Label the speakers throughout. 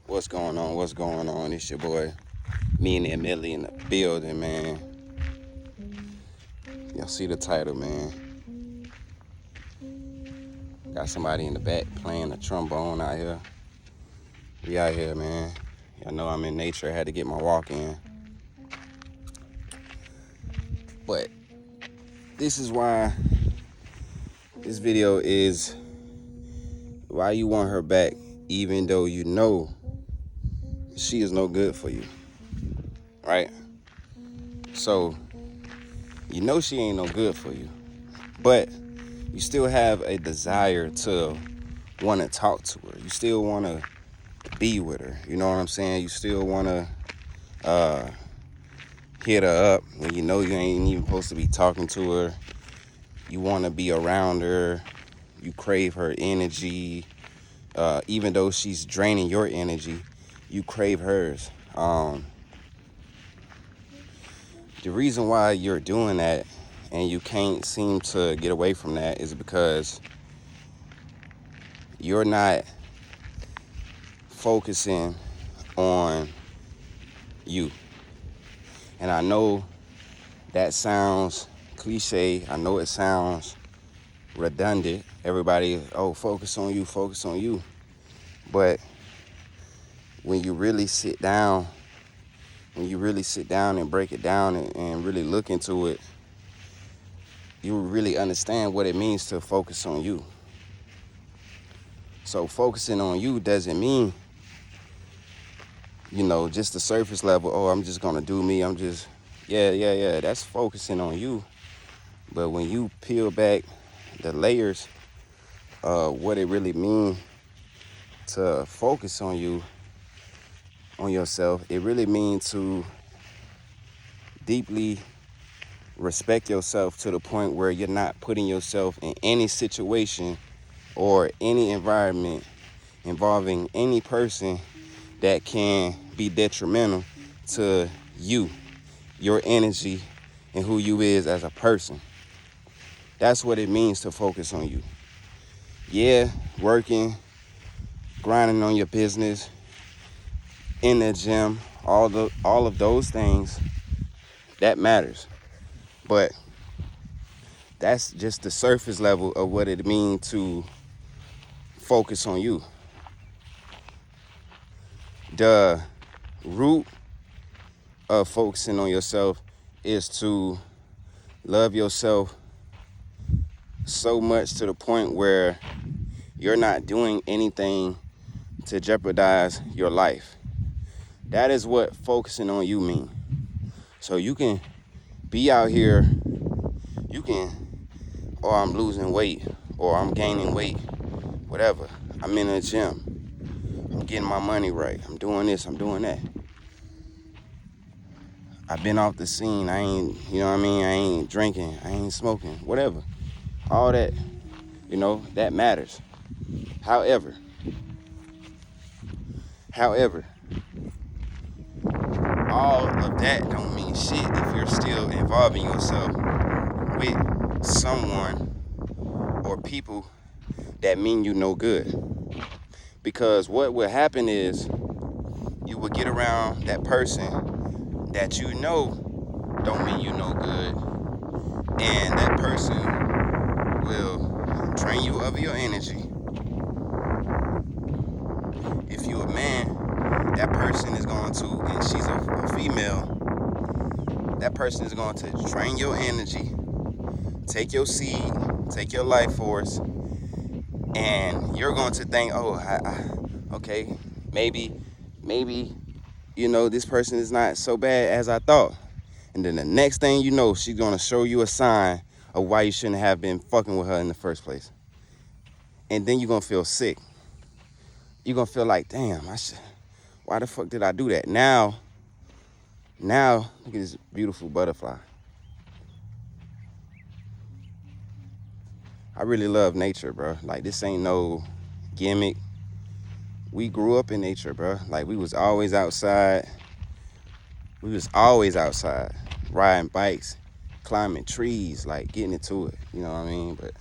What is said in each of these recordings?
Speaker 1: What's going on? What's going on? It's your boy, me and Emily in the building, man. Y'all see the title, man. Got somebody in the back playing the trombone out here. We out here, man. Y'all know I'm in nature. I had to get my walk in. But this is why this video is why you want her back, even though you know she is no good for you, right? So, you know she ain't no good for you, but you still have a desire to want to talk to her. You still want to be with her. You know what I'm saying? You still want to hit her up when you know you ain't even supposed to be talking to her. You want to be around her. You crave her energy. Even though she's draining your energy, you crave hers. The reason why you're doing that and you can't seem to get away from that is because you're not focusing on you. And I know that sounds cliche. I know it sounds redundant. Everybody, focus on you, focus on you. But when you really sit down, and break it down and really look into it, you really understand what it means to focus on you. So focusing on you doesn't mean, just the surface level. Oh, I'm just gonna do me. Yeah. That's focusing on you. But when you peel back the layers of what it really means to focus on you, on yourself, it really means to deeply respect yourself to the point where you're not putting yourself in any situation or any environment involving any person that can be detrimental to you, your energy, and who you is as a person. That's what it means to focus on you. Yeah, working, grinding on your business, in the gym, all of those things, that matters. But that's just the surface level of what it means to focus on you. The root of focusing on yourself is to love yourself so much to the point where you're not doing anything to jeopardize your life. That is what focusing on you means. So you can be out here, I'm losing weight, or I'm gaining weight, whatever. I'm in the gym. I'm getting my money right. I'm doing this, I'm doing that. I've been off the scene. I ain't, I ain't drinking. I ain't smoking, whatever. All that, that matters. However, all of that don't mean shit if you're still involving yourself with someone or people that mean you no good. Because what will happen is you will get around that person that you know don't mean you no good, and that person will drain you of your energy. If you're a man, that person is going to, and she's a female, that person is going to drain your energy, take your seed, take your life force, and you're going to think, okay, maybe, this person is not so bad as I thought. And then the next thing you know, she's going to show you a sign of why you shouldn't have been fucking with her in the first place. And then you're going to feel sick. You're going to feel like, damn, why the fuck did I do that? Now, look at this beautiful butterfly. I really love nature, bro. Like, this ain't no gimmick. We grew up in nature, bro. Like, we was always outside. Riding bikes, climbing trees, like getting into it. You know what I mean? But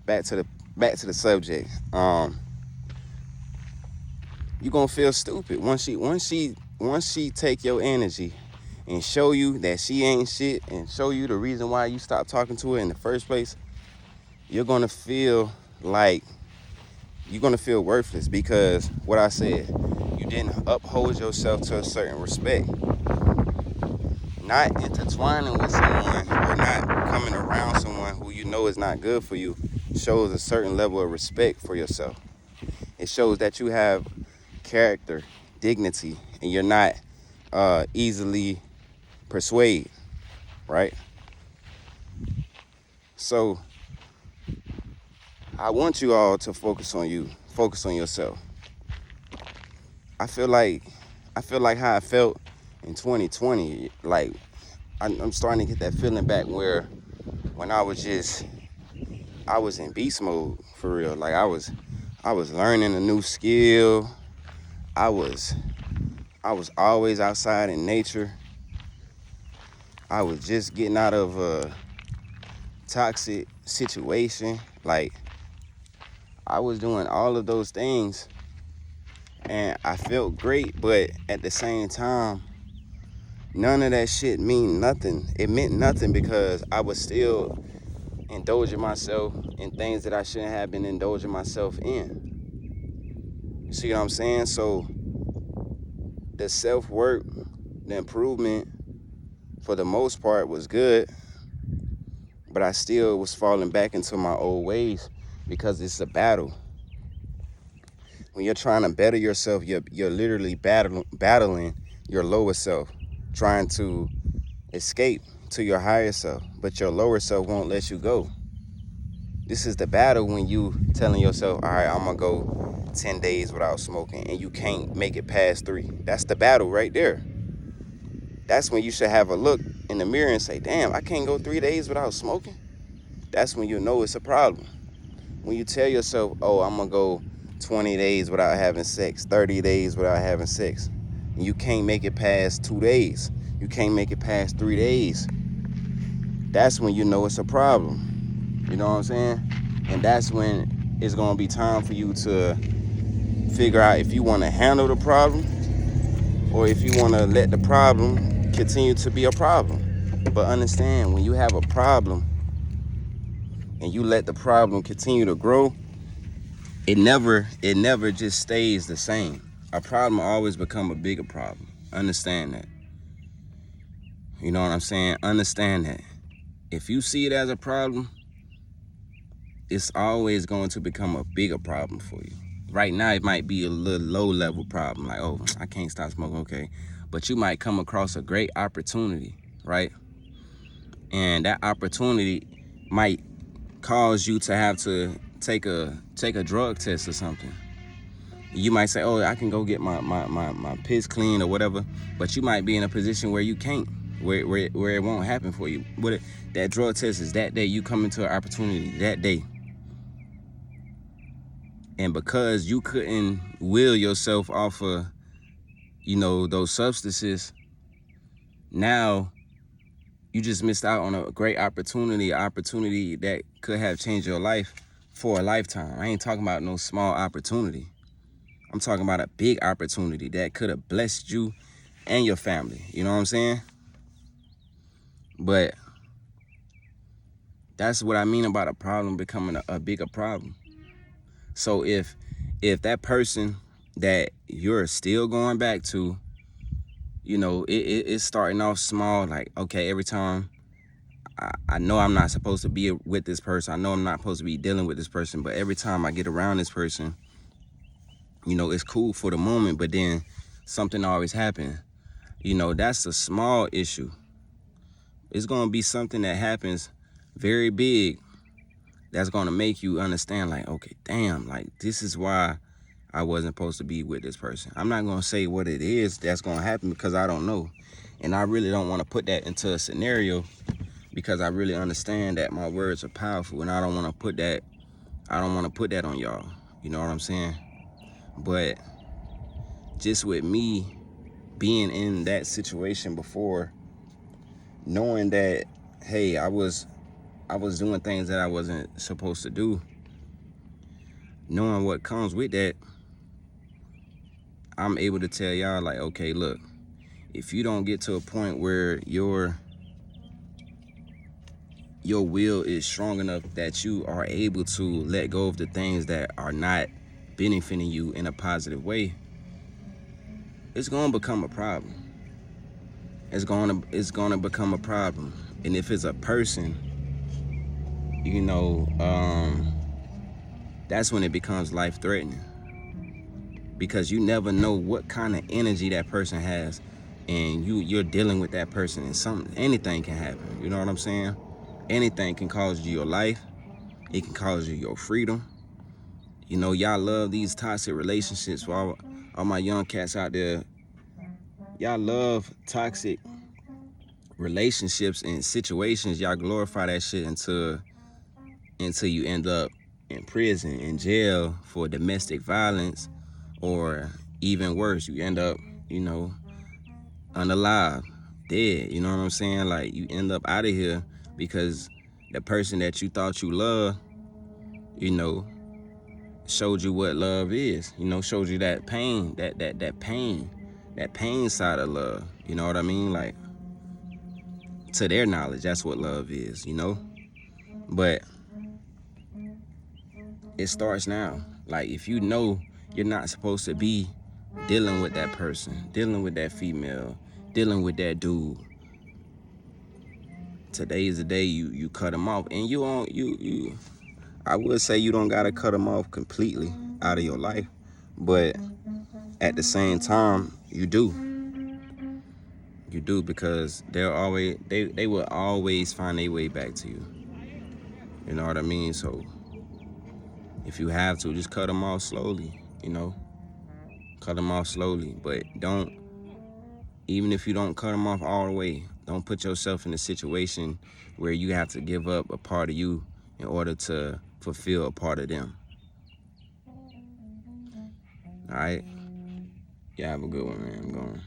Speaker 1: back to the subject. you're gonna feel stupid. Once she take your energy and show you that she ain't shit and show you the reason why you stopped talking to her in the first place, you're gonna feel like you're gonna feel worthless, because what I said, you didn't uphold yourself to a certain respect. Not intertwining with someone or not coming around someone who you know is not good for you shows a certain level of respect for yourself. It shows that you have character, dignity, and you're not easily persuaded, right? So I want you all to focus on you, focus on yourself. I feel like how I felt in 2020. Like I'm starting to get that feeling back where when I was in beast mode for real. Like I was learning a new skill. I was always outside in nature. I was just getting out of a toxic situation. Like I was doing all of those things and I felt great, but at the same time, none of that shit mean nothing. It meant nothing because I was still indulging myself in things that I shouldn't have been indulging myself in. You see what I'm saying? So the self-work, the improvement, for the most part, was good, but I still was falling back into my old ways because it's a battle. When you're trying to better yourself, you're literally battling your lower self, trying to escape to your higher self, but your lower self won't let you go. This is the battle when you telling yourself, all right, I'm gonna go 10 days without smoking, and you can't make it past 3. That's the battle right there. That's when you should have a look in the mirror and say, damn, I can't go 3 days without smoking. That's when you know it's a problem. When you tell yourself, oh, I'm gonna go 20 days without having sex, 30 days without having sex, and you can't make it past 2 days, you can't make it past 3 days, that's when you know it's a problem. You know what I'm saying? And that's when it's gonna be time for you to figure out if you wanna handle the problem or if you wanna let the problem continue to be a problem. But understand, when you have a problem and you let the problem continue to grow, it never just stays the same. A problem always become a bigger problem. Understand that. You know what I'm saying? Understand that. If you see it as a problem, it's always going to become a bigger problem for you. Right now, it might be a little low-level problem, like, oh, I can't stop smoking, okay. But you might come across a great opportunity, right? And that opportunity might cause you to have to take a drug test or something. You might say, oh, I can go get my piss clean or whatever, but you might be in a position where you can't, where it won't happen for you. That drug test is that day. You come into an opportunity that day. And because you couldn't will yourself off of, those substances, now you just missed out on a great opportunity that could have changed your life for a lifetime. I ain't talking about no small opportunity. I'm talking about a big opportunity that could have blessed you and your family. You know what I'm saying? But that's what I mean about a problem becoming a bigger problem. So if that person that you're still going back to, it's starting off small, like, okay, every time I know I'm not supposed to be with this person, I know I'm not supposed to be dealing with this person, but every time I get around this person, it's cool for the moment, but then something always happens. That's a small issue. It's going to be something that happens very big that's going to make you understand, like, okay, damn, like, this is why I wasn't supposed to be with this person. I'm not going to say what it is that's going to happen because I don't know. And I really don't want to put that into a scenario because I really understand that my words are powerful and I don't want to put that on y'all. You know what I'm saying? But just with me being in that situation before, knowing that, hey, I was doing things that I wasn't supposed to do, knowing what comes with that, I'm able to tell y'all, like, okay, look, if you don't get to a point where your will is strong enough that you are able to let go of the things that are not benefiting you in a positive way, it's going to become a problem. It's going to become a problem. And if it's a person, you know, that's when it becomes life-threatening, because you never know what kind of energy that person has, and you're dealing with that person, and anything can happen. You know what I'm saying? Anything can cost you your life. It can cost you your freedom. You know, y'all love these toxic relationships. For all my young cats out there, y'all love toxic relationships and situations. Y'all glorify that shit until you end up in prison, in jail for domestic violence, or even worse, you end up, you know, unalive, dead. You know what I'm saying? Like, you end up out of here because the person that you thought you loved, you know, showed you what love is. You know, showed you that pain, that pain side of love. You know what I mean? Like, to their knowledge, that's what love is, you know? But it starts now. Like, if you know you're not supposed to be dealing with that person, dealing with that female, dealing with that dude, today is the day you cut them off. And I would say you don't gotta cut them off completely out of your life, but at the same time, you do, because they will always find their way back to you. You know what I mean? So if you have to, just cut them off slowly. You know, cut them off slowly. But don't, even if you don't cut them off all the way, don't put yourself in a situation where you have to give up a part of you in order to fulfill a part of them. All right? Yeah, have a good one, man. I'm going.